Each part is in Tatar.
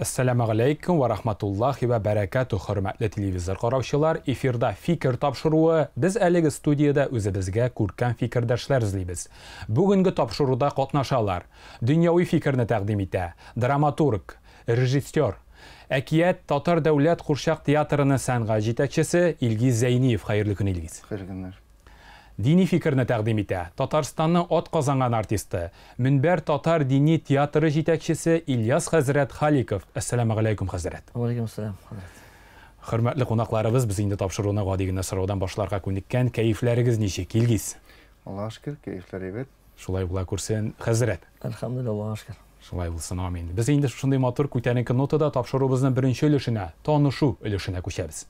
Assalamu alaikum wa rahmatullahi wa barakatuh, hörmətli televizor qarawçılar. Efirdə fikir tapşırığı. Biz әлеге studiyada özümüzə күркәм fikirdaşlar izləyimiz. Bugünkü tapşırıqda qatnaşarlar. Dünyavi fikirni təqdim etə. Dramaturg, rejissor, Əkiyyət Tatar Dövlət Qurşaq Teatrının sənğət жетəkçisi İlgiz Zeyniyev. Xeyirli gün İlgiz. Xeyirli günlər. Dini fikirni təqdim etə. Tataristanın at qazanğan artisti, Minber Tatar Dini Teatrı жетəkçisi İlyas Həzrət Xalikov. Assalamu alaikum Həzrət. Aleyküm selam. Hörmətli qonaqlarımız, biz indi tapşırığına qadigini sıradan başlarqa köndikən keyifləriniz neçik İlgiz? Allah'a şükür, keyifler evet. Şulay bula kursin Həzrət. Elhamdülillah, Allah'a şükür. Şulay bulsun, amin. Biz indi şunday motor көтәренке notada tapşırığımızın birinci өлешенә, tanıшу өлешенә күчәбез.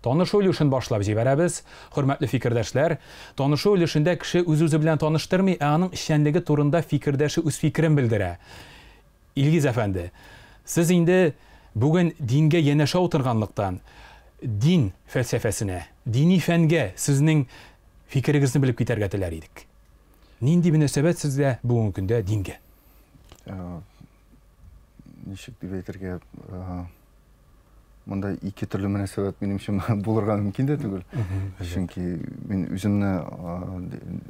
Tanışı өлешен башлап җибәрәбез. Хөрмәтле фикердәшләр, tanışı өлешендә кеше үз-үзе белән таныштырмый, аның эшчәнлеге турында фикердәше үз фикерен белдерә. İlgiz әфәнде, сез инде бүген дингә янәшә утырганлыктан, din фәлсәфәсенә, dini фәнгә сезнең фикерегезне белеп китәргә теләр идек. Нинди мөнәсәбәт сездә бүгенге көндә дингә? Ничек дип әйтергә, монда ике төрле мөнәсәбәт минемчә булырга мөмкин дә түгел. Чөнки мин үземне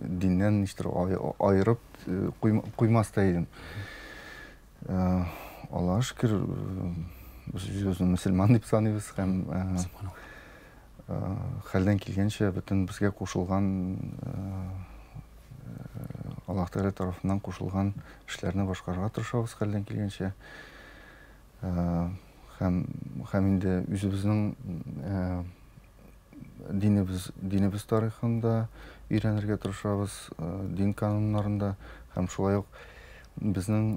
диннән ништер айырып куймас та идем. Аллаһка шөкер, biz özümüzü Müslüman дип саныйбыз һәм хәлдән килгәнчә бөтен безгә кушылган Аллаһ Тәгалә тарафыннан кушылган эшләрне башкарырга тырышабыз хәлдән килгәнчә. Һәм инде үзебезнең динебез тарихында өйрәнергә тырышабыз, дин кануннарында һәм шулай ук безнең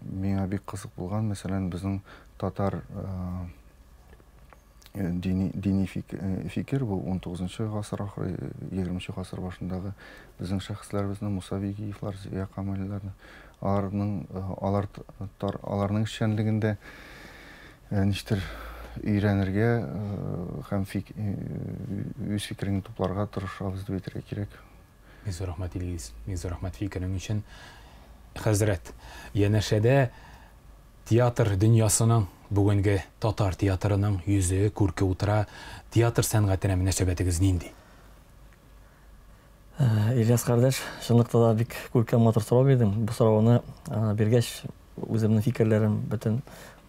миңа бик кызык булган, мәсәлән, безнең татар dini fikir bu 19-cı ғасыр ахыры, 20-ci ғасыр башындагы безнең шәхесләребезне, Муса Бигиевлар, Зия Камалиларны, аларның эшчәнлегендә ништер өйрәнергә һәм үз фикерен тупларга тырышабыз дип әйтергә кирәк. Мин рәхмәт Илгиз, мин рәхмәт фикерең өчен. Хәзрәт, янәшәдә театр дөньясының бүгенге татар театрының yüzü, күрке утыра, театр сәнгатенә мөнәсәбәтегез нинди? İlyas kardeş, шынлыкта да бик күркәм матур сорау бирдең. Бу сорауны биргәч, үземнең фикерләрем бөтен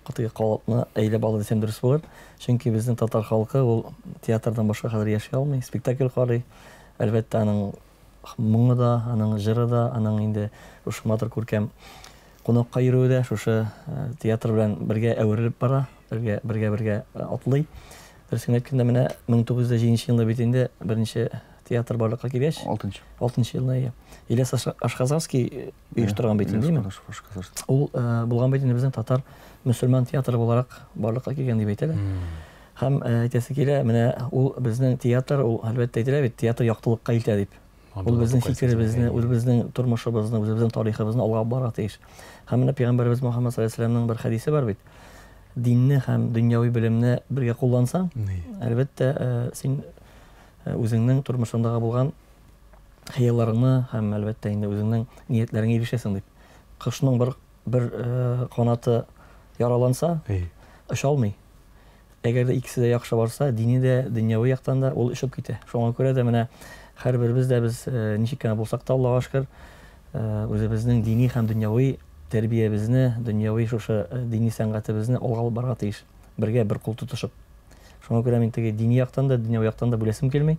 катгый калыпны әйләп алды дисәм дөрес булыр. Чөнки безнең татар халкы ул театрдан башка хәзер яши алмый, спектакль карый. Әлбәттә аның моңы да, аның җыры да, аның инде шушы матур күркәм кунакка йөрүе дә шушы театр белән бергә әверелеп бара, бергә атлый. Дөресен әйткәндә, менә 1907 елда бит инде беренче театр барлыкка килгәч, 6-нчы елда Иляс Ашказовский оештырган бит инде. Ул булган бит инде безнең татар мөселман театры буларак барлыкка килгән дип әйтәләр. Һәм әйтәсе килә, менә ул безнең театр, ул әлбәттә әйтелә бит, театр яктылыкка илтә дип. Ул безнең фикеребезне, ул безнең тормышыбызны, безнең тарихыбызны алга бара тиеш. Һәм менә Пәйгамбәрбез Мөхәммәд саллаллаһу алейһи ва сәлләмнең бер хәдисе бар бит. Динне һәм дөньяви белемне бергә куллансаң, әлбәттә син үзеңнең тормышыңдагы булган хыялларыңны һәм әлбәттә инде үзеңнең ниятләреңә ирешәсең дип. Кошның бер канаты яраланса, оча алмый. Әгәр дә икесе дә яхшы барса, дини дә, дөньяви яктан да ул очып китә. Шуңа күрә дә менә һәрберебез дә без ничек кенә булсак та, Аллаһка шөкер, үзебезнең дини һәм дөньяви тәрбиябезне, дөньяви шушы дини сәнгатебезне алга алып барырга тиеш. Бергә бер кул тотышып. Шуңа күрә мин теге дини яктан да, дөньяви яктан да бүләсем килми.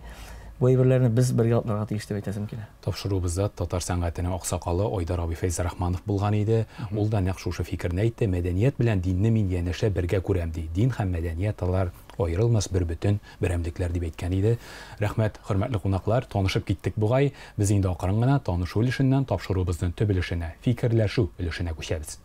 Бу әйберләрне без бергә алып барырга тиеш дип әйтәсем килә. Тапшыруыбызда татар сәнгатенең аксакалы Айдар абый Фәйз Рахманов булган иде. Ул да нәкъ шушы фикерне әйтте. Мәдәният белән динне мин янәшә бергә күрәм ди. Дин һәм мәдәният алар аерылмас бер бөтен берәмлекләр дип әйткән иде. Рәхмәт, хөрмәтле кунаклар, танышып киттек бугай. Без инде акрын гына танышу өлешеннән тапшыруыбызның төп өлешенә, фикерләшү өлешенә күчәбез.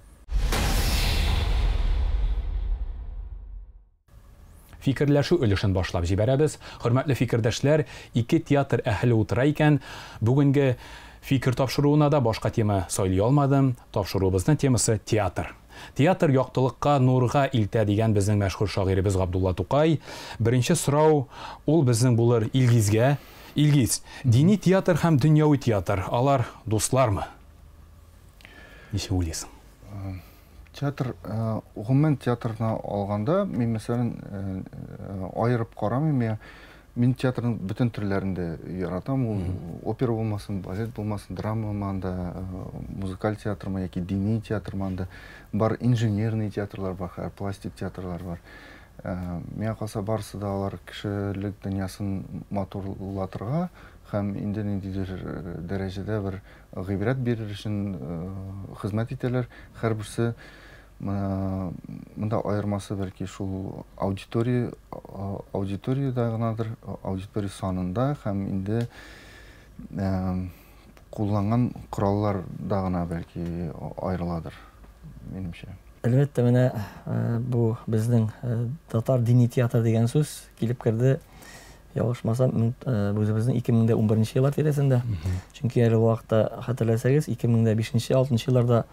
Фикерләшү өлешен башлап җибәрәбез. Хөрмәтле фикердәшләр, ике театр әһле утыра икән. Бүгенге фикер тапшыруына да башка тема сайлый алмадым. Тапшыруыбызның темасы театр. Театр яктылыкка, нурга илтә дигән безнең мәшһүр шагыйребез Габдулла Тукай. Беренче сорау ул безнең булыр Илгизгә. Илгиз, дини театр һәм дөньяви театр, алар дуслармы? Неше уйлыйсың? Театр, ғұммен театрына алғанда, мен мәселен айырып қарамын, мен театрның бүтін түрлерінде яратам. Опера болмасын, балет болмасын, драма манда, музыкаль театр ма, яки дини театр манда, бар инженерный театрлар бар, пластик театрлар бар. Мен қалса барысы да алар кішілік дүниясын матурлатырға, һәм инде-ниндидер дәрәҗәдә бір гыйбрәт бирер өчен хезмәт итәләр. Һәрберсе монда айырмасы бәлки шул аудиторияда гынадыр, аудитория санында һәм инде кулланган коралларда гына бәлки айырыладыр, минемчә. Әлбәттә, менә бу безнең татар дини театр дигән сүз килеп керде. Ялгышмасам, үзебезнең 2011 еллар тирәсендә. Чөнки әле вакытта хәтерләсәгез, 2005-6 елларда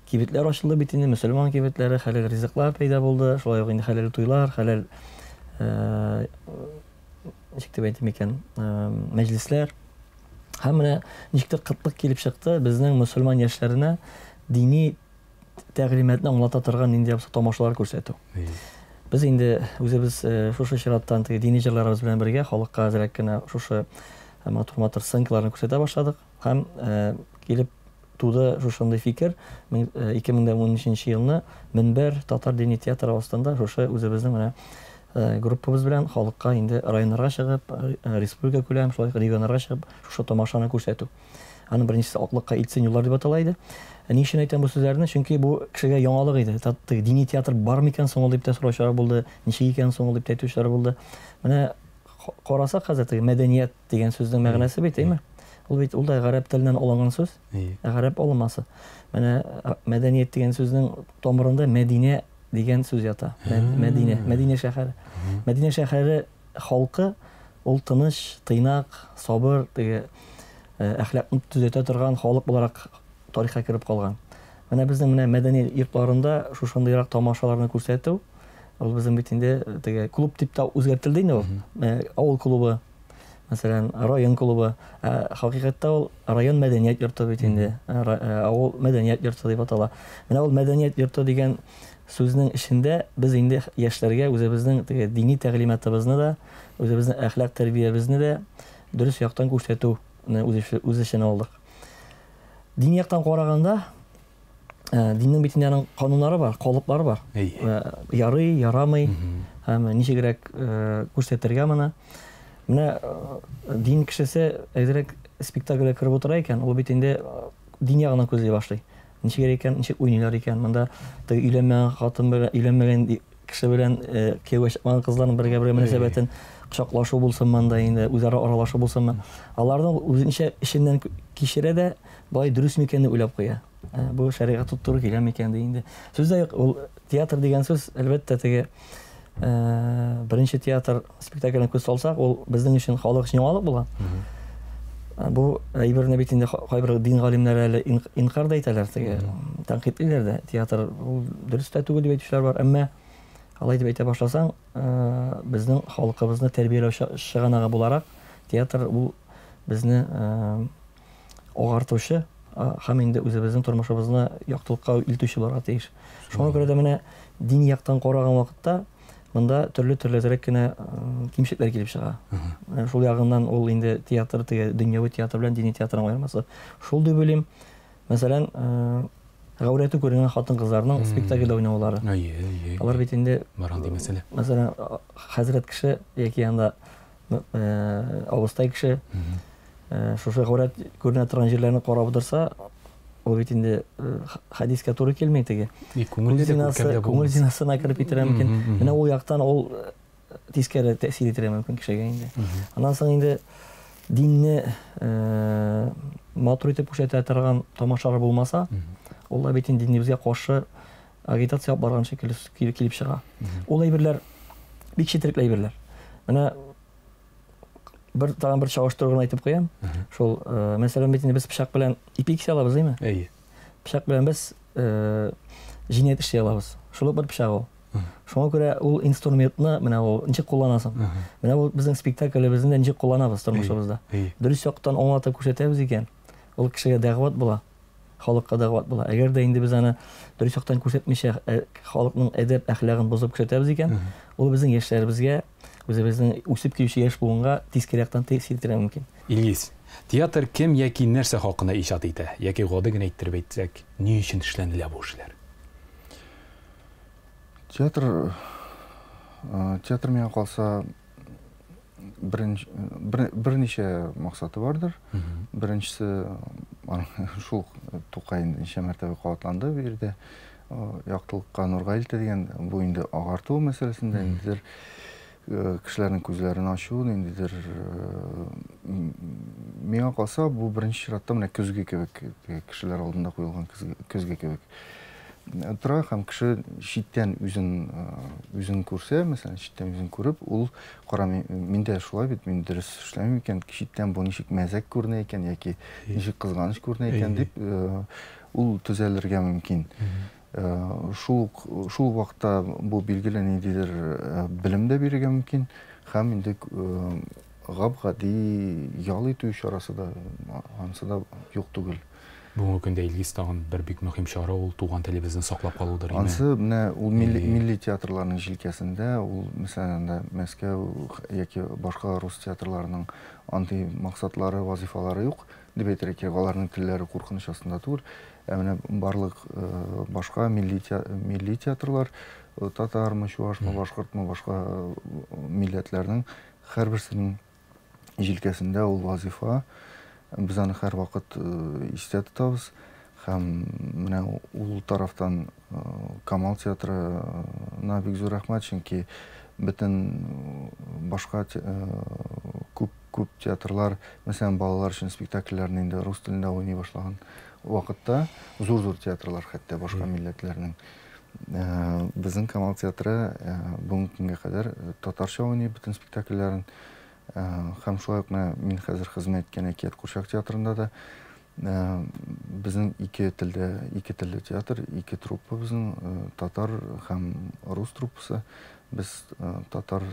кибетләр ачылды бит инде, мөселман кибетләре, хәләл ризыклар пәйда булды. Шулай ук инде хәләл туйлар, хәләл ничек дип әйтим икән, мәҗлесләр. Һәм менә ничектер кытлык килеп чыкты безнең мөселман яшьләренә дини тәгълиматны аңлата торган нинди тамашалар күрсәтү. Biz инде үзебез шушы чираттан дини җырларыбыз белән бергә халыкка әзрәк кенә шушы матур сценкаларны күрсәтә башладык. Һәм килеп туды шушындый фикер 2013 елны Минбәр татар дини театры астында шушы үзебезнең менә группабыз белән халыкка инде районнарга чыгып, республика күләм, шулай регионнарга чыгып шушы тамашаны күрсәтү. Аның беренчесе аклыкка илтсен юллар дип атала иде. Ни өчен әйтәм бу сүзләрне? Чөнки бу кешегә яңалык иде. Дини театр бар микән соң ул дип тә сораучылар булды. Ничек икән соң ул дип әйтүчеләр булды. Менә карасак хәзер мәдәният дигән сүзнең мәгънәсе бит, әйме? Ул бит ул да гарәп теленнән алынган сүз. Гарәп алынмасы. Менә мәдәният дигән сүзнең тамырында Мәдинә дигән сүз ята. Мәдинә шәһәре. Мәдинә шәһәре халкы ул тыныч, тыйнак, сабыр, әхлакны төзәтә торган халык буларак тарихка кирип калган. Менә безнең мәдәни йортларында шушындыйрак тамашаларны күрсәтү, ул безнең бит инде клуб дип та үзгәртелде инде ул. Авыл клубы, мәсәлән, район клубы, хакыйкатьтә ул район мәдәният йорты бит инде. Авыл мәдәният йорты дип атала. Менә ул мәдәният йорты дигән сүзнең эчендә без инде яшьләргә үзебезнең дини тәгълиматыбызны да, үзебезнең әхлак тәрбиябезне дә дөрес яктан күрсәтүне үз эченә алдык. Дини яктан караганда, диннең бит инде кануннары бар, калыплары бар. Ярый, ярамый, һәм ничегрәк күрсәтергә моны. Менә дин кешесе әзрәк спектакльгә кереп утыра икән, ул бит инде дин ягына күзләй башлый. Ничек икән, ничек уйныйлар икән, монда өйләнмәгән хатын белән, өйләнмәгән кеше белән кияүгә чыккан кызларның бергә-бер мөнәсәбәтен кочаклашу булсын монда инде, үзара аралашу булсынмы. Аларның үзенчә эшеннән кичерә дә бай дөрес микәнне уйлап куя. Бу шәригать туттыру киләме икән ди инде. Сүздә ул театр дигән сүз әлбәттә беренче театр спектаклен күз салсак, ул безнең өчен халык өчен яңалык була. Бу әйберне бит инде кайбер дин галимнәре әле инкар да итәләр, тәнкыйтьләр дә. Театр ул дөрес тә түгел дип әйтүчеләр бар, әмма алай дип әйтә башласаң, безнең халкыбызны тәрбияләүче чыганагы буларак, театр ул безне агартучы һәм инде үзебезнең тормышыбызны яктылыкка илтүче булырга тиеш. Шуңа күрә дә менә дини яктан караган вакытта монда төрле кенә кимчекләр килеп чыга. Шул ягыннан ул инде театр дөньяви театр белән дини театрның аермасы. Шул дип уйлыйм. Мәсәлән, гаурәте күренгән хатын-кызларның спектакльдә уйнаулары. Алар бит инде барган мәсьәлә. Мәсәлән, хәзрәт кеше яки янда авыстай кеше шушы гаурәт күренә торган җирләрне карап утырса, ул бит инде хадискә туры килмәй теге. Күңел зинасына кирип китәргә мөмкин. Менә ул яктан ул тискәре тәэсир итәргә мөмкин кешегә инде. Аннан соң инде динне матур итеп күрсәтә торган тамашалар булмаса, ул бит инде динебезгә каршы агитация алып барган шикелле килеп чыга. Ул әйберләр бик четерек әйберләр. Менә тагын бер чагыштырган әйтеп куям. Шул, мәсәлән, бит инде без пычак белән ипик алабыз, әйме? Пычак белән без җинаять эшли алабыз. Шул бер пычак ул. Шуңа күрә ул инструментны менә ул ничек кулланасың? Менә ул безнең спектакльбезне ничек кулланабыз тормышыбызда. Дөрес яктан аңлатып күрсәтәбез икән. Ул кешегә дәгъват була. халыкка да куат була. Әгәр дә инде без аны дөрес яктан күрсәтмичә халыкның әдәп әхлагын бозып күрсәтәбез икән, ул безнең яшьләребезгә, үзебезнең үсеп килүче яшь буынга тискәре яктан тәэсир итәргә мөмкин. Илгиз, театр кем яки нәрсә хакында иҗат итә? Яки гады гына әйттереп әйтсәк, ни өчен эшләнелә бу эшләр? Театр миңа калса берничә максаты бардыр. Беренчесе шул Тукай ничә мәртәбә куатланды бу жердә. Яктылыкка нурга илтә дигән бу инде агарту мәсьәләсендә индидер кешеләрнең күзләрен ачу, индидер миңа калса бу беренче чиратта менә көзгә кебек, кешеләр алдында куелган көзгә кебек. Тора һәм кеше читтән үзен күрсә, мәсәлән, читтән үзен күреп, ул кара миндә шулай бит, мин дөрес эшләмим икән, читтән бу ничек мәзәк күренә икән яки ничек кызганыч күренә икән дип, ул төзәлергә мөмкин. Шул вакытта бу билгеле ниндидер белем дә бирергә мөмкин, һәм инде гади ял итү чарасы да анысы да юк түгел. Бүгенге көндә Илгиз тагын бер бик мөһим чара ул туган телебезне саклап калудыр. Анысы менә ул милли театрларның җилкәсендә, ул мәсәлән Мәскәү яки башка рус театрларының андый максатлары, вазифалары юк дип әйтергә кирәк. Аларның телләре куркыныч астында түгел. Менә барлык башка милли театрлар, татармы, чуашмы, башкортмы, башка милләтләрнең һәрберсенең җилкәсендә ул вазифа. Без аны һәр вакыт истә тотабыз. Һәм менә ул тарафтан Камал театрына бик зур рәхмәт, чөнки бөтен башка күп театрлар, мәсәлән, балалар өчен спектакльләрне инде рус телендә уйный башлаган вакытта, зур театрлар хәтта башка милләтләрнең. Безнең Камал театры бүгенге көнгә кадәр татарча уйный бөтен спектакльләрен. Һәм шулай ук мин хәзер хезмәт иткән Әкият Курчак театрында да безнең ике телле театр, ике труппа безнең, татар һәм рус труппасы. Без татар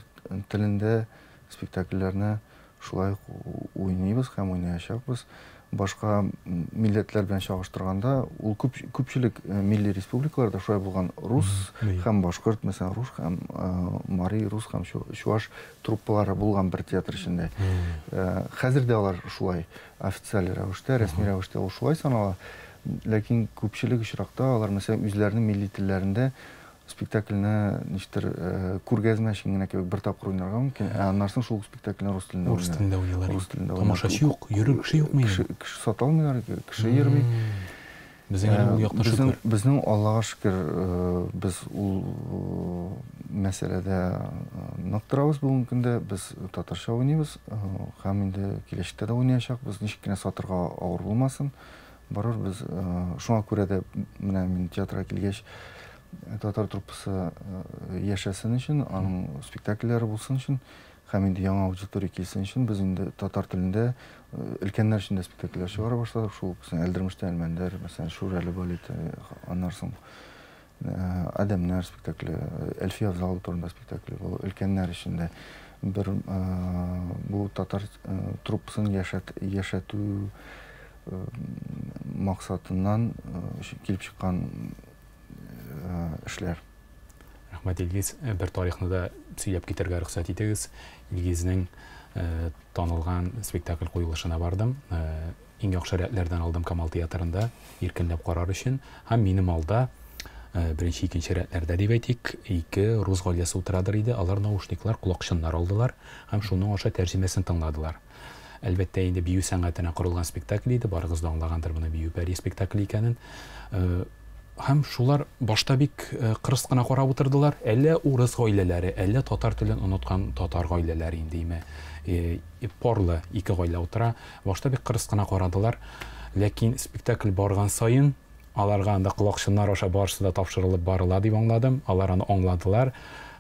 телендә спектакльләрне шулай уйныйбыз һәм уйнаячакбыз. Башка милләтләр белән чагыштырганда, ул күпчелек милли республикаларда шулай булган рус һәм башкорт, мәсәлән, рус һәм мари, рус һәм чуаш труппалары булган бер театр эчендә. Хәзер дә алар шулай официаль рәвештә, рәсми рәвештә ул шулай санала. Ләкин күпчелек очракта алар мәсәлән үзләренең милли телләрендә спектакльне ничектер күргәзмә өчен генә кебек бер тапкыр уйнарга мөмкин. Аннан шул спектакльне рус телендә уйныйлар. Тамашачы юк, йөрер кеше юкмы? Кеше сата алмыйлар, кеше йөрми. Безнең ул якта шөкер. Безнең Аллага шөкер, без ул мәсьәләдә нык торабыз бүгенге көндә. Без татарча уйныйбыз һәм инде киләчәктә дә уйнаячакбыз. Ничек кенә сатырга авыр булмасын. Барыр без шуңа күрә дә менә мин театрга килгәч татар труппасы яшәсен өчен, аның спектакльләре булсын өчен, һәм инде яңа аудитория килсен өчен без инде татар телендә өлкәннәр өчен дә спектакльләр чыгара башладык. Шул Әлдермештә Әлмәндәр, мәсәлән, Шүрәле балеты, аннан соң Адәмнәр спектакле, Әлфия Авзалы турында спектакле, бу өлкәннәр өчен дә бер бу татар труппасын яшәтү максатыннан килеп чыккан эшләр. Рәхмәт, Илгиз. Бер тарихны да сөйләп китәргә рөхсәт итегез. Илгизнең танылган спектакль куелышына бардым. Иң яхшы рәтләрдән алдым Камал театрында иркенләп карар өчен. Һәм минем алда беренче, икенче рәтләрдә дип әйтик, ике рус гаиләсе утырадыр иде. Алар наушниклар, колакчыннар алдылар һәм шуның аша тәрҗемәсен тыңладылар. Әлбәттә, инде бию сәнгатенә корылган спектакль иде. Барыгыз да аңлагандыр моны бию пәри спектакль икәнен. Һәм шулар башта бик кырыс кына карап утырдылар. Әллә урыс гаиләләре, әллә татар телен оныткан татар гаиләләре индеме. Порлы ике гаилә утыра. Башта бик кырыс кына карадылар. Ләкин спектакль барган саен аларга анда колакчыннар аша барысы да тапшырылып барыла дип аңладым. Алар аны аңладылар.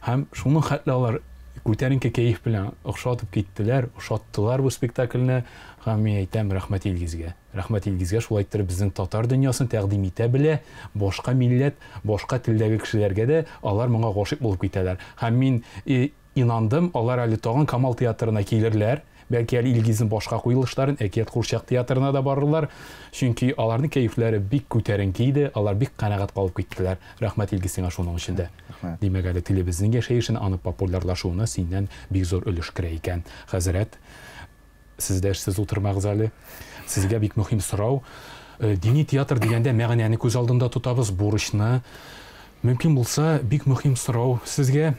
Һәм шуның хәтле алар күтәренке кәеф белән охшатып киттеләр, охшаттылар бу спектакльне. Һәм мин әйтәм, рәхмәт Илгизгә. Рәхмәт Илгизгә, шулай иттереп безнең татар дөньясын тәкъдим итә белә. Башка милләт, башка телдәге кешеләргә дә алар моңа гашыйк булып китәләр. Һәм мин инандым, алар әле тагын Камал театрына килерләр. Бәлки әле Илгизнең башка куелышларын Әкият Курчак театрына да барырлар. Чөнки аларның кәефләре бик күтәренке иде, алар бик канәгать калып киттеләр. Рәхмәт Илгиз сиңа шуның өчен дә. Димәк, әле телебезнең яшәешен аны популярлашуына синнән бик зур өлеш керә икән. Хәзрәт, сез дә эшсез утырмагыз әле. Сезгә бик мөһим сорау. Дини театр дигәндә мәгънәне күз алдында тотабыз, бурычны. Мөмкин булса, бик мөһим сорау сезгә.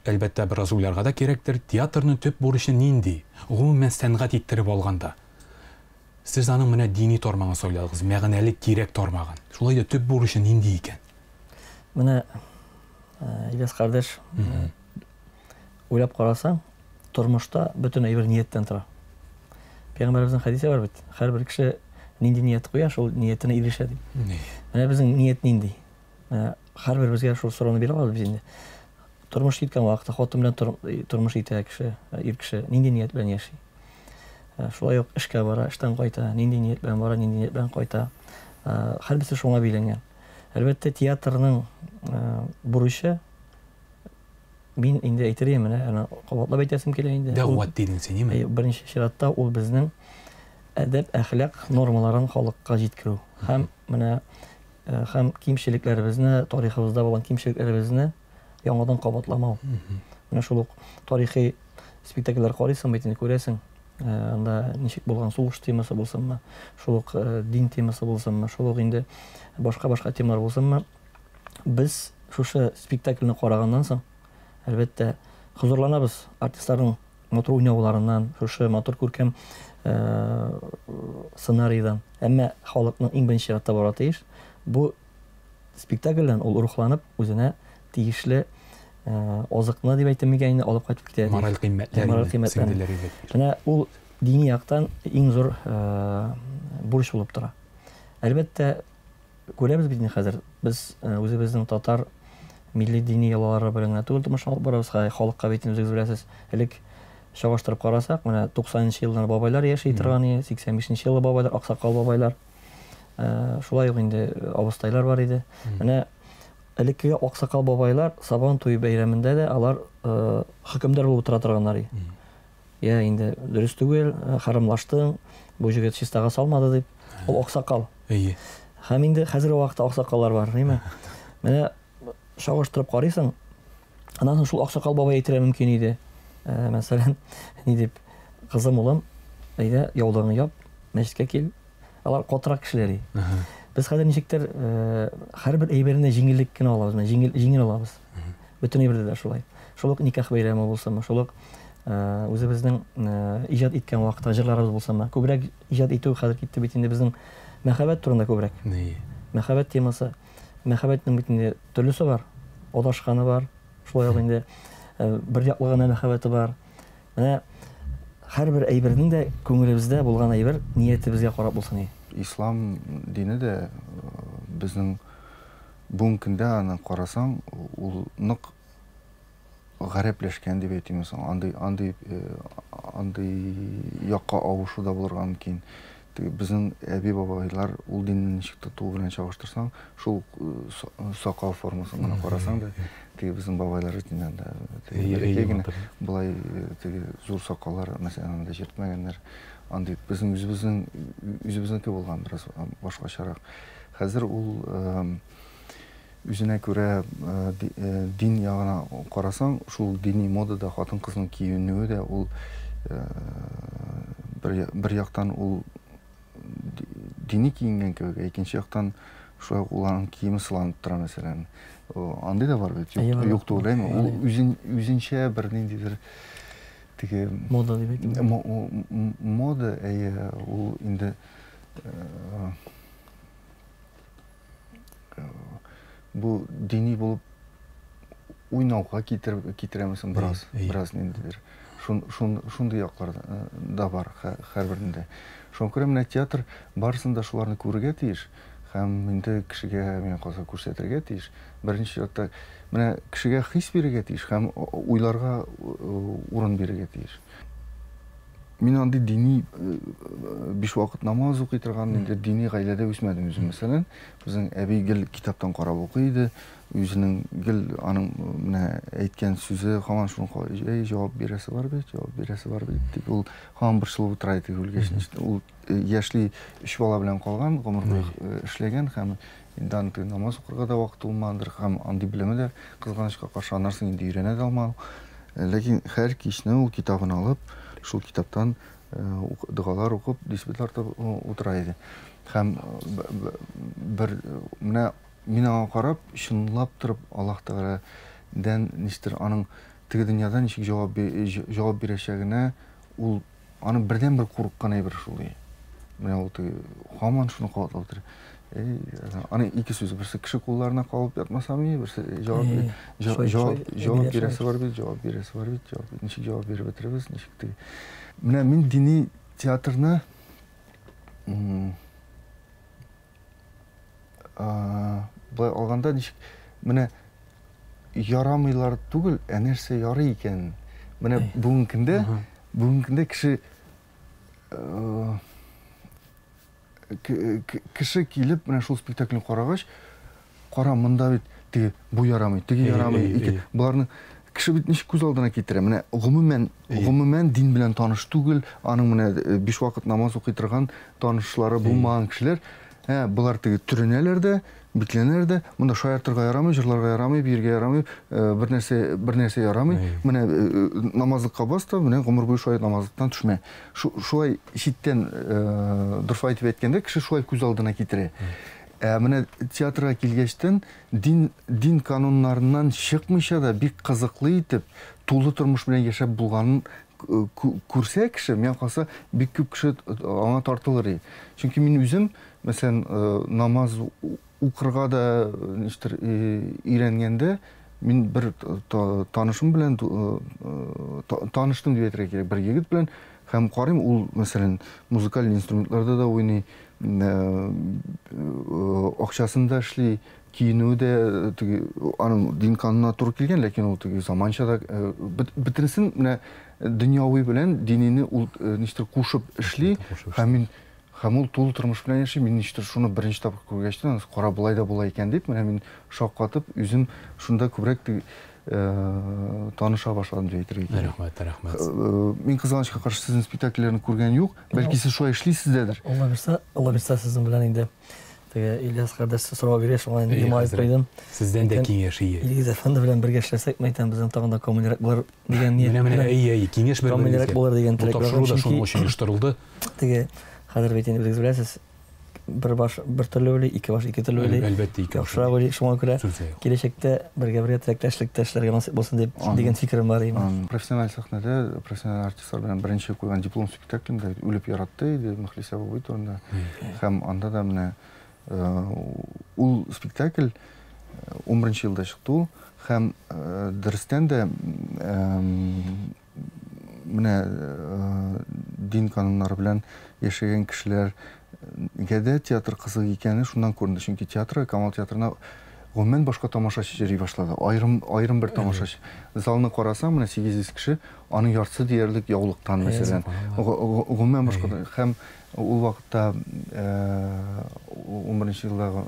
Әлбәттә, бераз уйларга да кирәктер. Театрның төп бурычы нинди? Гомумән сәнгать иттереп алганда. Сез аның менә дини тормагын сөйләдегез, мәгънәле кирәк тормагын. Шулай да төп бурычы нинди икән? Менә Ильяс кардәш, уйлап карасаң, тормышта бөтен әйбер нияттән тора. Пәйгамбәребезнең хәдисе бар бит. Һәрбер кеше нинди ният куя, шул ниятенә ирешә дип. Менә безнең ният нинди? Һәрбер безгә шул сорауны бирә алабыз бит инде. Тормыш иткән вакытта хатын белән тормыш итә кеше, ир кеше нинди ният белән яши. Шулай ук эшкә бара, эштән кайта, нинди ният белән бара, нинди ният белән кайта. Һәрберсе шуңа бәйләнгән. Әлбәттә, театрның бурычы мин инде әйтергә менә кабатлап әйтәсем килә инде. Дәгъват дидең син, ниме? Беренче чиратта ул безнең әдәп, әхлак нормаларын халыкка җиткерү. Һәм менә һәм кимчелекләребезне, тарихыбызда булган кимчелекләребезне яңадан кабатламау. Менә шул ук тарихи спектакльләр карыйсың бит инде, күрәсең. Анда ничек булган сугыш темасы булсынмы, шул ук дин темасы булсынмы, шул ук инде башка темалар булсынмы, без шушы спектакльне караганнан соң әлбәттә хузурланабыз артистларның матур уйнауларыннан, шушы матур күркәм сценарийдан. Әмма халыкның иң беренче чиратта бара тиеш. Бу спектакльдән ул рухланып, үзенә тиешле азыкны дип әйтәм микән инде алып кайтып китә. Мораль кыйммәтләре. Менә ул дини яктан иң зур бурыч булып тора. Әлбәттә, күрәбез бит хәзер без үзебезнең татар милли дини яллары белән түгел тормыш алып барабыз, халыкка бит үзегез беләсез. Элек чагыштырып карасак, менә 90нчы елларда бабайлар яши торган, 85нче елда бабайлар, аксакал бабайлар. Шулай ук инде абыстайлар бар иде. Менә элекке аксакал бабайлар Сабан туй бәйрәмендә дә алар хөкемдар булып тора торганнар иде. Я инде дөрес түгел, харамлаштың, бу җегет чистага салмады дип. Ул аксакал. Һәм инде хәзерге вакытта аксакаллар бар, ниме? Менә чагыштырып карыйсың, аннан соң шул аксакал бабай әйтергә мөмкин иде. Мәсәлән, ни дип, кызым улым, әйдә, яулыгыңны яп, мәчеткә кил. Алар катырак кешеләр. Без хәзер ничектер һәрбер әйберне җиңеллек кенә алабыз, җиңел алабыз. Бөтен әйбердә дә шулай. Шул ук никах бәйрәме булсынмы, шул ук үзебезнең иҗат иткән вакытта җырларыбыз булсынмы, күбрәк иҗат итү хәзер китте бит инде безнең мәхәббәт турында күбрәк. Мәхәббәт темасы, мәхәббәтнең бит инде төрлесе бар. Адашканы бар, шулай ук инде бер яклы гына мәхәббәте бар. Менә һәрбер әйбернең дә күңелебездә булган әйбер ниятебезгә карап булсын. Ислам дине дә безнең бүгенге көндә аны карасаң, ул нык гарәпләшкән дип әйтим соң. Андый якка авышу да булырга мөмкин. Безнең әби бабайлар ул динне ничек тоту белән чагыштырсаң, шул сакал формасын гына карасаң да, безнең бабайлар диннән дә булай зур сакаллар мәсәлән дә җиртмәгәннәр. Андый безнең үзебезнеке булган бераз башкачарак. Хәзер ул үзенә күрә дин ягына карасаң, шул дини модада хатын-кызның киенүе дә ул бер яктан ул дини киенгән кебек, икенче яктан шулай уларның киеме сыланып тора мәсәлән. Андый да бар бит, юк түгелме? Ул үзенчә бер ниндидер теге мода дип әйтәм. Мода ул инде бу дини булып уйнауга китерәмесен бераз ниндидер. Шундый яклар да бар һәрберендә. Шуңа күрә менә театр барысын да шуларны күрергә тиеш һәм инде кешегә мен калса күрсәтергә тиеш. Беренче чиратта менә кешегә хис бирергә тиеш һәм уйларга урын бирергә тиеш. Мен андый дини биш вакыт намаз укый торган инде дини гаиләдә үсмәдем үзем мәсәлән. Безнең әби гел китаптан карап укый үзенең гел аның менә әйткән сүзе һаман шуны җавап бирәсе бар бит, дип ул һаман борчылып утыра иде үлгәч. Ул яшьли 3 бала белән калган, гомер буе эшләгән һәм инде аны намаз укырга да вакыты булмадыр һәм андый белеме дә кызганычка каршы анарсын инде өйрәнә дә алмау. Ләкин һәр кичне ул китабын алып, шул китаптан дұғалар оқып, диспет артып отыра иде. Һәм бер менә мин аңа карап, шынлап торып Аллаһ Тәгаләдән ничтер аның теге дөньяда ничек җавап бирәчәгенә ул аның бердән бер курыккан әйбер шул. Менә ул һаман шуны кабатлап тора. Аны ике сүз, берсе кеше кулларына калып ятмасамы, берсе җавап бирәсе бар бит, ничек җавап биреп бетеребез, ничек теге. Менә мин дини театрны былай алганда ничек менә ярамыйлар түгел, нәрсә ярый икән. Менә бүгенге кеше килеп менә шул спектакльне карагач, кара монда бит теге бу ярамый, теге ярамый. Буларны кеше бит ничек күз алдына китерә. Менә гомумән дин белән таныш түгел, аның менә 5 вакыт намаз укый торган танышлары булмаган кешеләр, булар теге төренәләр дә, бикләнәләр дә, монда шаяртырга ярамый, җырларга ярамый, биергә ярамый, бер нәрсә ярамый. Менә намазлыкка баста, менә гомер буе шулай намазлыктан төшмә. Шулай читтән дөрф әйтеп әйткәндә, кеше шулай күз алдына китерә. Менә театрга килгәчтән дин кануннарыннан чыкмыйча да бик кызыклы итеп, тулы тормыш белән яшәп булганын күрсә кеше, мен калса бик күп кеше аңа тартылыр. Чөнки мин үзем, мәсәлән, намаз укырга да ништер өйрәнгәндә, мин бер танышым белән таныштым дип әйтергә кирәк, бер егет белән һәм карыйм, ул мәсәлән музыкаль инструментларда да уйный, акчасын да эшли, киенүе дә аның дин канунына туры килгән, ләкин ул заманча да бөтенесен менә дөньяви белән динини ул ништер кушып эшли, һәм ул тулы тормыш белән яши. Мин ништер шуны беренче тапкыр күргәчтән, кара булай да була икән дип, менә мин шаккатып, үзем шунда күбрәк таныша башладым дип әйтергә кирәк. Рәхмәт. Мин кызганычка каршы сезнең спектакльләрне күргән юк, бәлки сез шулай эшлисездер. Алла бирсә сезнең белән инде теге Ильяс кардәш сорау бирә, шуңа инде ямайып куйдым. Сездән дә киңәш ие. Илгиз әфәнде белән бергә эшләсәк, мәйтәм безнең тагында коммунирак булыр дигән ният. Менә киңәш бер коммунирак булыр дигән теләк бар. Тапшыру да шуның өчен оештырылды. Теге хәзер бит инде беләсез, бер баш бер төрле уйлый, ике баш ике төрле уйлый. Әлбәттә ике. Яхшыра уйлый, шуңа күрә киләчәктә бергә теләктәшлек эшләргә насыйп булсын дип дигән фикерем бар иде. Профессиональ сәхнәдә профессиональ артистлар белән беренче куйган диплом спектакльдә үлеп яратты иде Мөхлисә бабай турында. Һәм анда да менә ул спектакль 11 елда чыкты һәм дөрестән дә менә дин кануннары белән яшәгән кешеләргә театр кызык икәне шуннан күренде. Чөнки театры, Камал театрына гомумән башка тамашачы йөри башлады. Айрым бер тамашачы. Залны карасаң, менә 800 кеше, аның яртысы диярлек яулыктан мәсәлән. Гомумән башка һәм ул вакытта 11 елда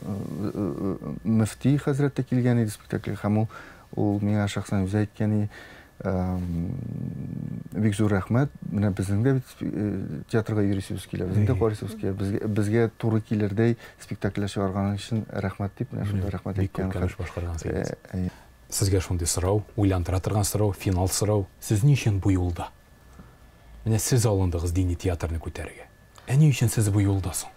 мөфти хәзрәт тә килгән иде спектакль һәм ул миңа шәхсән үзе әйткән бик зур рәхмәт. Менә безнең дә театрга йөрисебез килә, безнең дә карыйсыбыз килә. Безгә туры килердәй спектакльләр чыгарган өчен рәхмәт дип, менә шунда рәхмәт әйткән. Сезгә шундый сорау, уйландыра торган сорау, финал сорау. Сез ни өчен бу юлда? Менә сез алындыгыз дини театрны күтәрергә. Ни өчен сез бу юлдасың?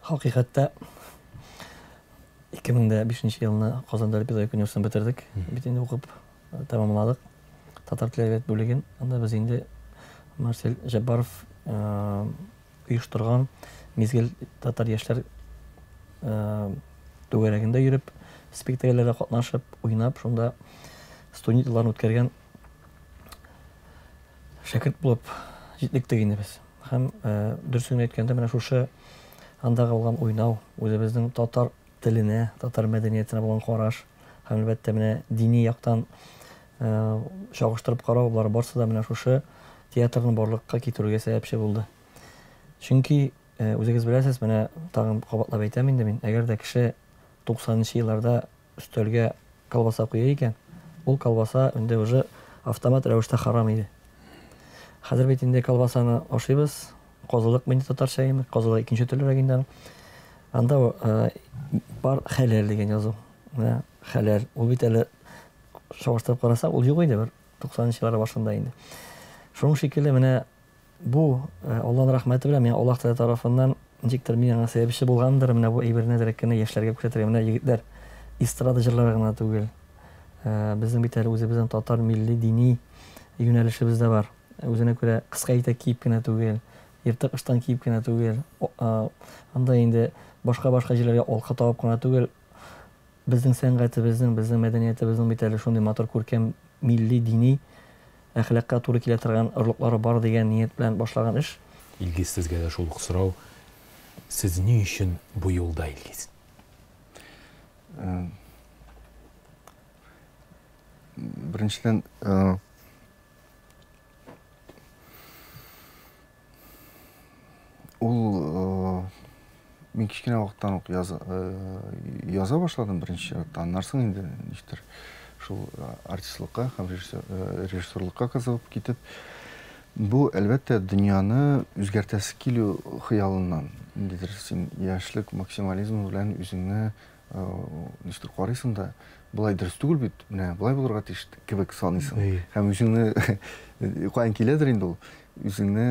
Хакыйкатта 2005 елны Казанда педагогик университетын бетердек. Бит инде укып тәмамладык. Татар теле әдәбият бүлеген. Анда без инде Марсель Җаббаров оештырган мизгел татар яшьләр түгәрәгендә йөреп, спектакльләрдә катнашып, уйнап, шунда студентларны үткәргән шәкерт булып җиттек дигән без. Һәм дөресен әйткәндә, менә шушы анда калган уйнау, үзебезнең татар теленә, татар мәдәниятенә булган караш, һәм әлбәттә менә дини яктан чагыштырып карау булар барсы да менә шушы театрны барлыкка китерүгә сәбәпче булды. Чөнки үзегез беләсез, менә тагын кабатлап әйтәм инде мин, әгәр дә кеше 90-нчы елларда өстәлгә колбаса куя икән, ул колбаса инде уже автомат рәвештә харам иде. Хәзер бит инде колбасаны ашыйбыз, козылык менә татарча әйме, козылык икенче төрлерәк инде. Анда бар хәләл дигән язу. Менә хәләл, ул бит әле чагыштырып караса, ул юк иде бер 90-нчы еллар башында инде. Шуның шикелле менә бу Аллаһның рәхмәте белән мен Аллаһ Тәгалә тарафыннан ничектер миңа сәбәпче булгандыр, менә бу әйберне дәрәккәне яшьләргә күрсәтергә, менә егетләр эстрада җырлары гына түгел. Безнең бит әле үзебезнең татар милли дини юнәлешебез дә бар. Үзенә күрә кыска итәк киеп кенә түгел, ертык ыштан киеп кенә түгел. Анда инде башка-башка җирләргә алка табып кына түгел. Безнең сәнгатебезнең, безнең мәдәниятебезнең бит әле шундый матур күркәм милли дини әхлакка туры килә торган орлыклары бар дигән ният белән башлаган эш. Илгиз, сезгә дә шул ук сорау. Сез ни өчен бу юлда, Илгиз? Беренчедән, ул мин кичкенә вакыттан ук яза башладым беренче чиратта. Аннарсын инде ничектер шул артистлыкка һәм режиссерлыкка кызыгып китеп, бу әлбәттә дөньяны үзгәртәсе килү хыялыннан. Индидер син яшьлек максимализм белән үзеңне ничектер карыйсың да, булай дөрес түгел бит, менә булай булырга тиеш кебек саныйсың. Һәм үзеңне каян киләдер инде ул. Үзеңне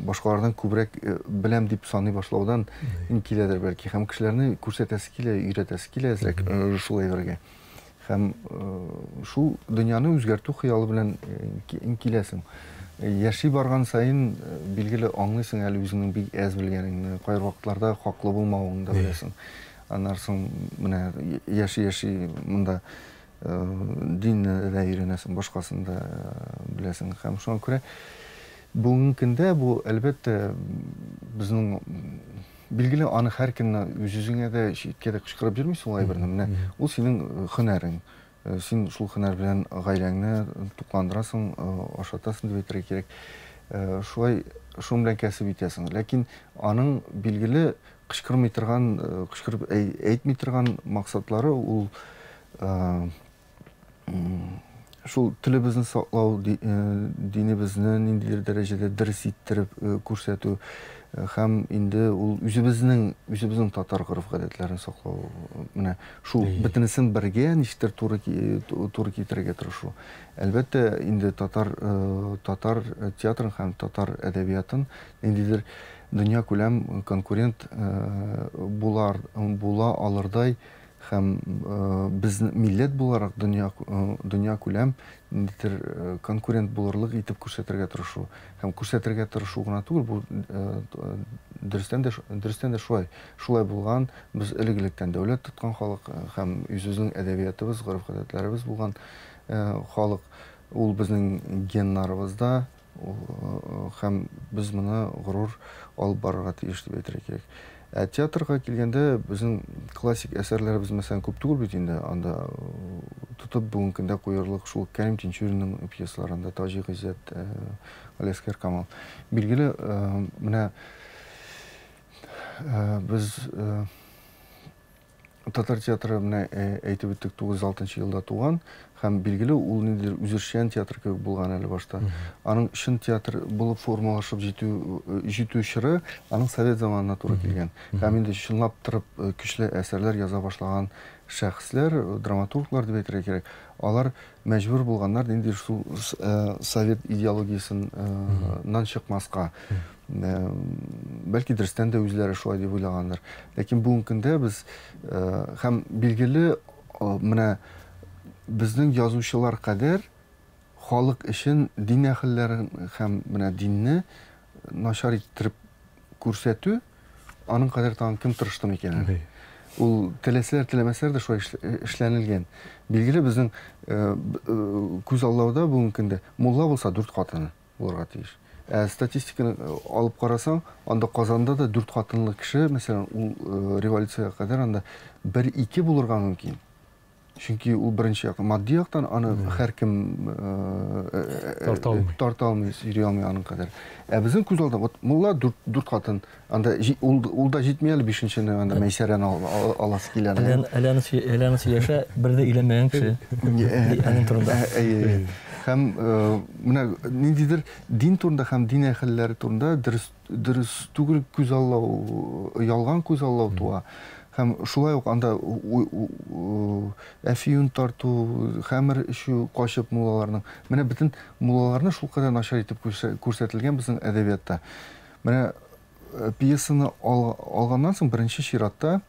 башкалардан күбрәк беләм дип саный башлаудан киләдер бәлки. Һәм кешеләрне күрсәтәсе килә, өйрәтәсе килә әзрәк шул әйбергә. Һәм шул дөньяны үзгәртү хыялы белән киләсең. Яши барган сайын билгеле аңлыйсың әле үзеңнең бик әз белгәнеңне, кайбер вакытларда хаклы булмавыңны да беләсең. Аннарсын менә яши монда dinni də öyrənəsən, başqasını da biləsən. Həm şuna görə бүгінгі көндә бу әлбәттә безнең билгеле аны һәр көнне үз-үзеңә дә читкә дә кычкырып йөрмисең ул әйберне. Менә ул синең һөнәрең. Син шул һөнәр белән гаиләңне тукландырасың, ашатасың дип әйтергә кирәк. Шулай шуның белән кәсеп итәсең. Ләкин аның билгеле кычкырмый торган, кычкырып әйтми торган максатлары ул шул телебезне саклау, динебезне ниндидер дәрәҗәдә дөрес иттереп күрсәтү һәм инде ул үзебезнең татар гореф-гадәтләрен саклау. Менә шул бөтенесен бергә ничектер туры китерергә тырышу. Әлбәттә инде татар театрын һәм татар әдәбиятын ниндидер дөнья күләм конкурент була алырдай һәм без милләт буларак дөнья күләм ниндидер конкурент булырлык итеп күрсәтергә тырышу. Һәм күрсәтергә тырышу гына түгел, бу дөрестән дә шулай булган, без элек-электән дәүләт тоткан халык һәм үзебезнең әдәбиятыбыз, гореф-гадәтләребез булган халык. Ул безнең геннарыбызда һәм без моны горур алып барырга тиеш дип әйтергә кирәк. Театрга килгәндә безнең классик әсәрләребез мәсәлән күп түгел бит инде. Анда тотып бүгенге көндә куярлык шул Кәрим Тинчуринның пьесаларында Таҗи Гыйззәт, Алиаскар Камал. Билгеле, менә без татар театры менә әйтеп үттек 96 елда туган һәм билгеле ул ниндидер үзешчән театр кебек булган әле башта. Аның чын театр булып формалашып җитү чоры аның совет заманына туры килгән. Һәм инде чынлап торып көчле әсәрләр яза башлаган шәхесләр, драматурглар дип әйтергә кирәк. Алар мәҗбүр булганнар ниндидер шул совет идеологиясеннан чыкмаска. Бәлки дөрестән дә үзләре шулай дип уйлаганнар. Ләкин бүгенге көндә без һәм билгеле менә безнең язучылар кадәр халык өчен дин әһелләрен һәм менә динне начар иттереп күрсәтү аның кадәр тагын кем тырышты микән? Ул теләсәләр, теләмәсәләр дә шулай эшләнелгән. Билгеле безнең күз аллауда бүгенге көндә мулла булса 4 хатыны булырга тиеш. Статистиканы алып карасаң, анда Казанда да 4 хатынлы кеше, мәсәлән, ул революциягә кадәр анда 1-2 булырга мөмкин. Чөнки ул беренче яктан, матди яктан аны һәркем тарта алмый, сөйри алмый аның кадәр. Безнең күз алдында вот мулла 4 катын, анда ул да җитмәй әле 5-нчене анда Мәйсәрәне аласы килә. Әләне сөйләшә, бер дә иләмәгән кеше. Аның турында. Һәм менә ниндидер дин турында һәм дин әһелләре турында дөрес түгел күз аллау, ялган күз аллау туа. Һәм шулай ук анда әфиюн тарту, хәмер ишү качып муллаларның. Менә бөтен муллаларны шул кадәр начар итеп күрсәтелгән безнең әдәбиятта. Менә пьесаны алганнан соң беренче чиратта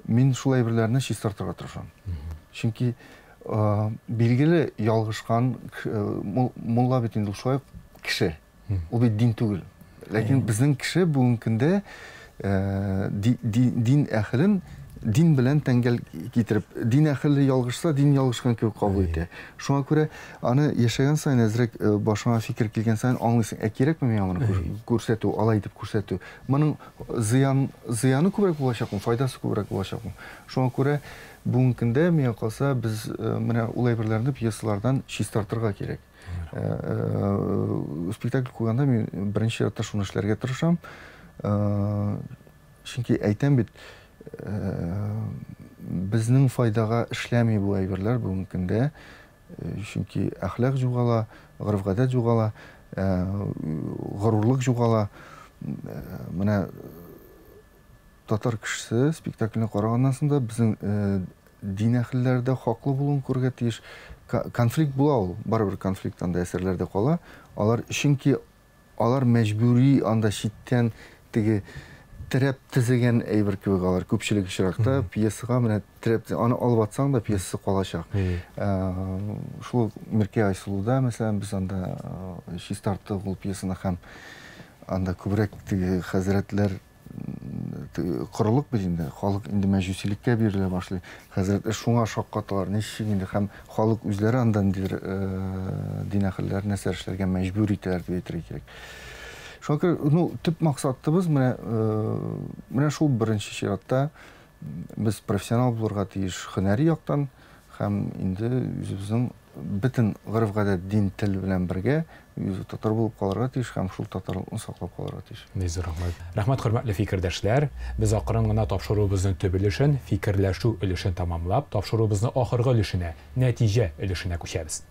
мин шул әйберләрне чистартырга тырышам. Чөнки билгеле ялгышкан мулла бит инде шулай кеше. Ул бит дин түгел. Ләкин безнең кеше бүгенге көндә дин әһелен дин белән тәңгәл китереп, дин әһеле ялгышса, дин ялгышкан кебек кабул итә. Шуңа күрә аны яшәгән сайын әзрәк башыңа фикер килгән сайын аңлыйсың, кирәкме миңа моны күрсәтү, алай итеп күрсәтү. Моның зыяны күбрәк булачакмы, файдасы күбрәк булачакмы. Шуңа күрә бүгенге көндә миңа калса без менә ул әйберләрне пьесалардан чистартырга кирәк. Спектакль куйганда мин беренче чиратта шуны эшләргә тырышам. Чөнки әйтәм бит, безнең файдага эшләми бу әйберләр бүгенге көндә. Чөнки әхлак югала, гырыф-гадәт югала, горурлык югала. Менә татар кешесе спектакльне караганнан соң да безнең дин әһелләрдә хаклы булуын күрергә тиеш. Конфликт була ул, барыбер конфликт анда әсәрләрдә кала. Чөнки алар мәҗбүри анда читтән теге терәп тезегән әйбер кебек алар күпчелек очракта пьесага менә терәп аны алып атсаң да пьесасы калачак. Шул Миркә Айсылуда мәсәлән без анда чистарттык ул пьесаны һәм анда күбрәк теге хәзрәтләр корылык бит инде, халык инде мәҗүсилеккә бирелә башлый. Хәзрәтләр шуңа шаккаталар, ничек инде һәм халык үзләре андан дин әһелләренә нәрсә эшләргә мәҗбүр итәләр дип әйтергә кирәк. Шуңа күрә, төп максатыбыз менә шул беренче чиратта без профессионал булырга тиеш һөнәри яктан һәм инде үзебезнең бөтен гырыф-гадәт, дин, тел белән бергә татар булып калырга тиеш һәм шул татарлыкны саклап калырга тиеш. Рәхмәт, хөрмәтле фикердәшләр. Без акрын гына тапшыруыбызның төп өлешен, фикерләшү өлешен тамамлап, тапшыруыбызның ахыргы өлешенә, нәтиҗә өлешенә күчәбез.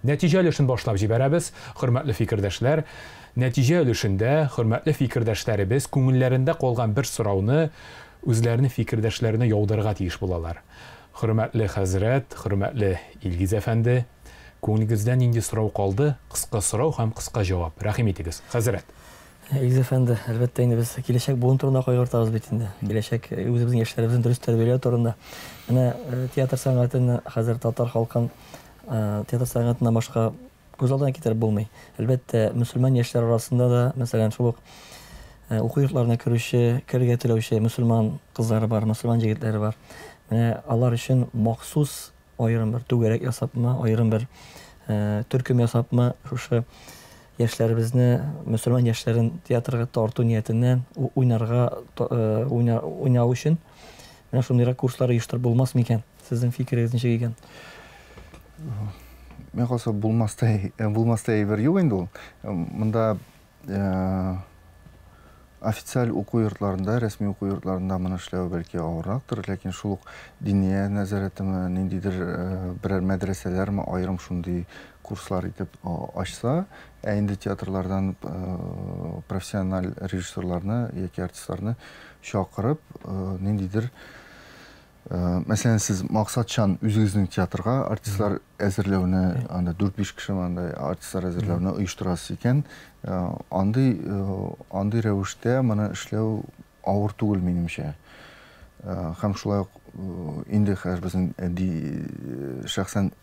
Нәтиҗә өлешен башлап җибәрәбез, хөрмәтле фикердәшләр. Нәтиҗә өлешендә хөрмәтле фикердәшләребез күңелләрендә калган бер сорауны үзләренең фикердәшләренә яудырырга тиеш булалар. Хөрмәтле хәзрәт, хөрмәтле Илгиз әфәнде, күңелегездә нинди сорау калды? Кыска сорау һәм кыска җавап. Рәхим итегез, хәзрәт. Илгиз әфәнде, әлбәттә инде без киләчәк буын турында кайгыртабыз бит инде. Киләчәк үзебезнең яшьләребезне дөрес тәрбияләү турында. Менә театр сәнгатен хәзер татар халкын театр сәнгатенә башка күз алдына китереп булмый. Әлбәттә, мөселман яшьләр арасында да, мәсәлән, шул ук уку йортларына керергә теләүче мөселман кызлары бар, мөселман җегетләре бар. Менә алар өчен махсус аерым бер түгәрәк ясапмы, аерым бер төркем ясапмы, шушы яшьләребезне, мөселман яшьләрен театрга тарту ниятеннән уйнау өчен менә шундый курслар оештырып булмас микән? Сезнең фикерегез ничек икән? Мен калса булмастай әйбер юк инде ул. Монда официаль уку йортларында, рәсми уку йортларында моны эшләү бәлки авыррактыр, ләкин шул ук диния нәзарәтеме, ниндидер берәр мәдрәсәләрме аерым шундый курслар итеп ачса, инде театрлардан профессиональ режиссерларны яки артистларны чакырып, ниндидер мәсәлән, сез максатчан үзегезнең театрга артистлар әзерләүне, анда 4-5 кеше андай артистлар әзерләүне оештырасыз икән, андый рәвештә моны эшләү авыр түгел минемчә. Һәм шулай ук инде хәзер безнең шәхсән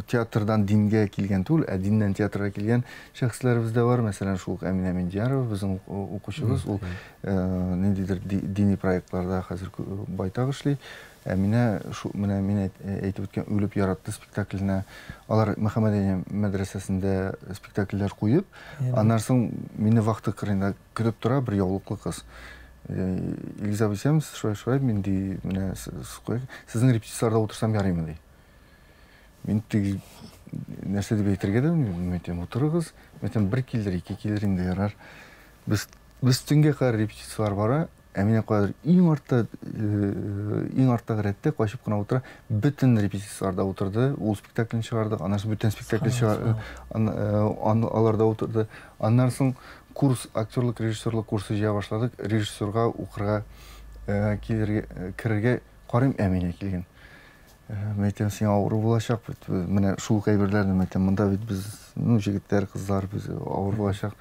театрдан дингә килгән түгел, диннән театрга килгән шәхесләребез дә бар. Мәсәлән, шул Әминә Миндиярова, безнең укучыбыз, ул ниндидер дини проектларда хәзер байтак эшли. Әминә, менә мин әйтеп үткән «Үлеп яратты» спектакленә алар Мөхәммәдия мәдрәсәсендә спектакльләр куеп, аннан соң мине вакыты кырында көтеп тора бер яулыклы кыз. Илгиз абый сіз шулай менде міне сіздің репетицияларда отырсам яраймы дей. Мен тігі нәрсе деп әйтірге де мен отырығыз, мен бір келдір, екі келдір енді ярар. Біз түнге қар репетициялар бара, әміне қадыр ең артта қаретті, қашып қына отыра, бүтін репетицияларда отырды, ол спектаклін шығардық, анарсын бүтін спектакль аларда отырды. Анарсын курс, актерлік, режиссерлік курсы жия башладық, режиссерға, оқырға кірерге қарым әміне келген. Мәйтем сен ауыр болашақ, міне шул қайбірлерді мәйтем, мұнда біз, жігіттер, қыздар, біз ауыр болашақ.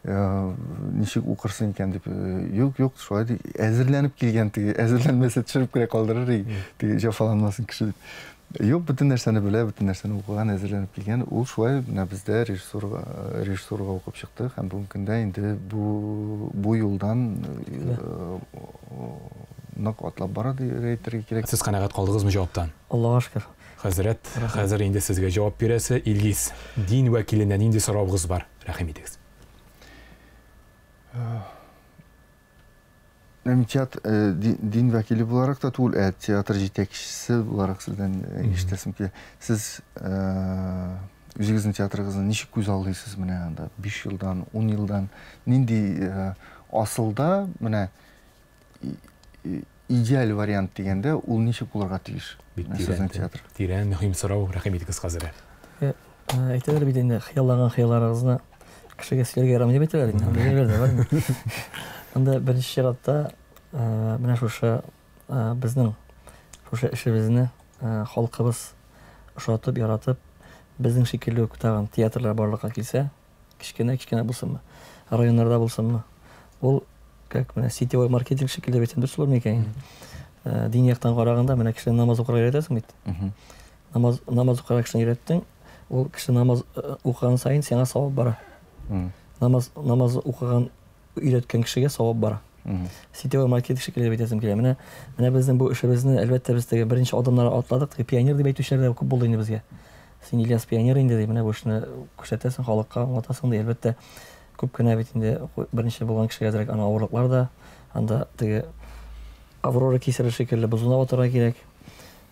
Нешік оқырсын екен деп, yok, шулай деп, әзірленіп келген, әзірленмесе түшіріп көре қалдырыр, жафаланмасын кіші деп. Yok, bütün нәрсені біле, bütün нәрсені оқыған, әзірленіп келген. Ол шулай бізде режиссурға оқып шықты. Һәм бүгінгі күнде енді бұл yolдан нақ атлап барады рейтерге керек. Сіз қанағат қалдыңызмы жауаптан? Аллаға шүкір. Хәзрәт, хәзір енді сізге жауап бересі. Илгиз, дин вәкілінен енді сұрауыңыз бар. Рәхим етіңіз. Din vəkili olarak da Tuğul teatr жетекçisi olarak sizden işlesim ki siz özünüzün teatrınızın neçə göz aldıyısınız mənə anda 5 yıldan 10 yıldan nindi asılda mənə ideal variant degəndə ol neçə bularga tигиш sizin teatr. Тирән мөһим сорау, рәхим итегез хәзер. Әйтәләр бит инде хыяллаган хыялларыгызны кешегә сөйләргә ярамый дип әйтәләр инде. Анда беренче чиратта менә шушы безнең шушы эшебезне халкыбыз ошатып, яратып, безнең шикелле үк тагын театрлар барлыкка килсә, кичкенә булсынмы, районнарда булсынмы, ул как менә сетевой маркетинг шикелле бит инде шулар микән. Дин яктан караганда менә кеше намаз укырга өйрәтәсең бит. Намаз укырга кеше өйрәттең, ул кеше намаз укыган сайын сиңа савап бара. Намаз укыган өйрәткән кешегә савап бара. Сетевой маркетинг шикелле әйтәсем килә. Менә безнең бу эшебезне әлбәттә без теге беренче адымнар атладык. Пионер дип әйтүчеләр дә күп булды инде безгә. Син Ильяс пионер инде дип менә бу эшне күрсәтәсең халыкка, аңлатасың ди. Әлбәттә күп кенә бит инде беренче булган кешегә дирәк аны авырлыклар да, анда теге Аврора кисәре шикелле бузына атырга кирәк.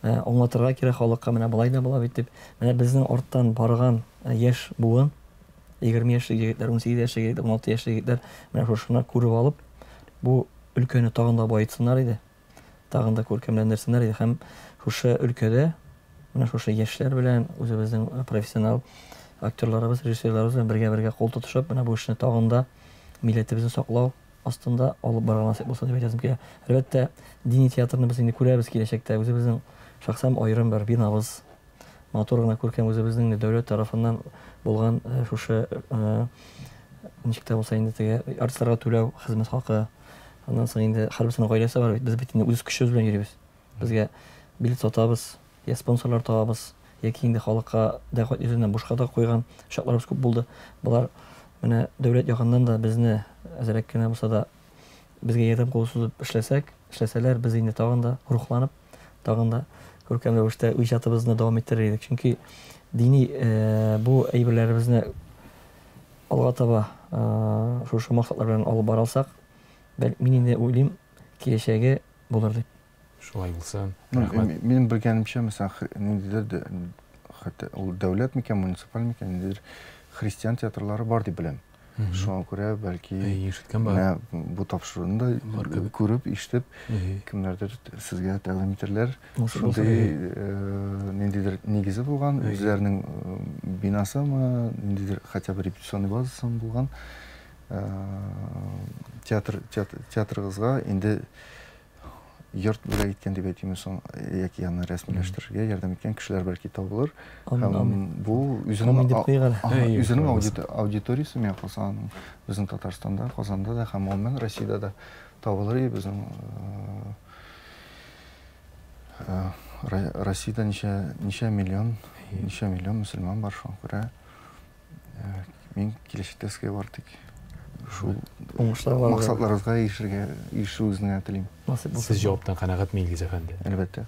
Аңлатырга кирәк халыкка менә болай да була бит дип. Менә безнең арттан барган яшь буын 20 яшьлек егетләр, 18 яшьлек егетләр, 16 яшьлек егетләр менә шушыны күреп алып, бу өлкәне тагын да баетсыннар иде. Тагын да күркәмләндерсеннәр иде һәм шушы өлкәдә менә шушы яшьләр белән үзебезнең профессионал актерларыбыз, режиссерларыбыз белән бергә кул тотышып, менә бу эшне тагын да милләтебезне саклау астында алып барган насыйп булса дип әйтәсем килә. Әлбәттә, дини театрны без инде күрәбез киләчәктә. Үзебезнең шәхсән аерым бер бинабыз, матур гына күркәм үзебезнең дәүләт тарафыннан булган шушы ничек тә булса инде теге артистларга түләү хезмәт хакы, аннан соң инде һәрберсенең гаиләсе бар бит. Без бит инде үз көчебез белән йөрибез. Безгә билет сатабыз, я спонсорлар табабыз, яки инде халыкка дәгъват йөзеннән бушка да куйган шартларыбыз күп булды. Булар менә дәүләт ягыннан да безне әзрәк кенә булса да безгә ярдәм кулы сузып эшләсәләр, без инде тагын да рухланып, тагын да күркәм рәвештә иҗатыбызны дәвам иттерер идек. Чөнки dini bu әйберләребезне алга таба шушы максатлар белән алып бара алсак, мин инде уйлыйм, киләчәге булыр дип. Шулай булсын. Минем белгәнемчә, мәсәлән, ниндидер хәтта ул дәүләт микән, муниципаль микән, ниндидер христиан театрлары бар дип беләм. Шуңа күрә бәлки бу тапшыруны да күреп, ишетеп, кемнәрдер сезгә тәкъдим итәрләр. Шундый ниндидер нигезе булган, үзләренең бинасымы, ниндидер хәтта бер репетиционный базасы булган театрыгызга инде йорт бүләк иткән дип әйтәм соң, яки аны рәсмиләштерергә ярдәм иткән кешеләр бәлки табылыр. Бу үзенең аудиториясе мен Казан, безнең Татарстанда, Казанда да һәм гомумән Россиядә да табылыр. Безнең Россиядә ничә миллион мөселман бар шуңа күрә. Мин киләчәктә сезгә бардык. шул Уңышлар максатларыбызга ирешүебезне телим. Сез жауаптан канагатмы Илгиз әфәнде? Әлбәттә.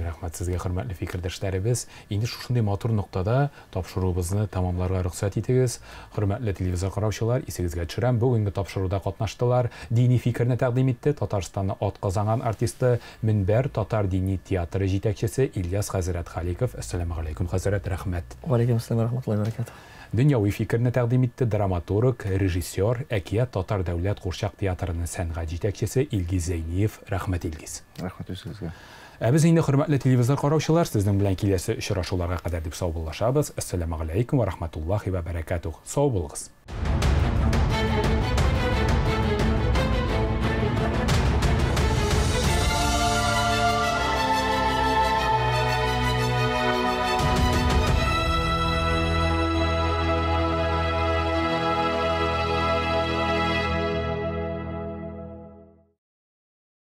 Рәхмәт сезгә, хөрмәтле фикердәшләребез. Инде шушындый матур нуктада тапшыруыбызны тәмамларга рөхсәт итегез. Хөрмәтле телевизор караучылар, исегезгә төшерәм, бүгенге тапшыруда катнаштылар. Дини фикерне тәкъдим итте Татарстанны атказанган артисты, Минбәр татар дини театры җитәкчесе Ильяс Хәзрәт Халиков. Ассаламу алейкум, Хәзрәт, рәхмәт. Ва алейкум ассалам ва рахматуллаһи ва баракатуһ. Дөньяви фикерне тәкъдим итте драматург, режиссер, Әкият Татар дәүләт курчак театрының сәнгать җитәкчесе Илгиз Зәйниев. Рәхмәт, Илгиз. Рәхмәт сезгә. Без инде хөрмәтле телевизор караучылар, сезнең белән киләсе очрашуларга кадәр дип сау булышабыз. Ассаламу алейкум ва рахматуллаһи ва баракатуһ. Сау булыгыз.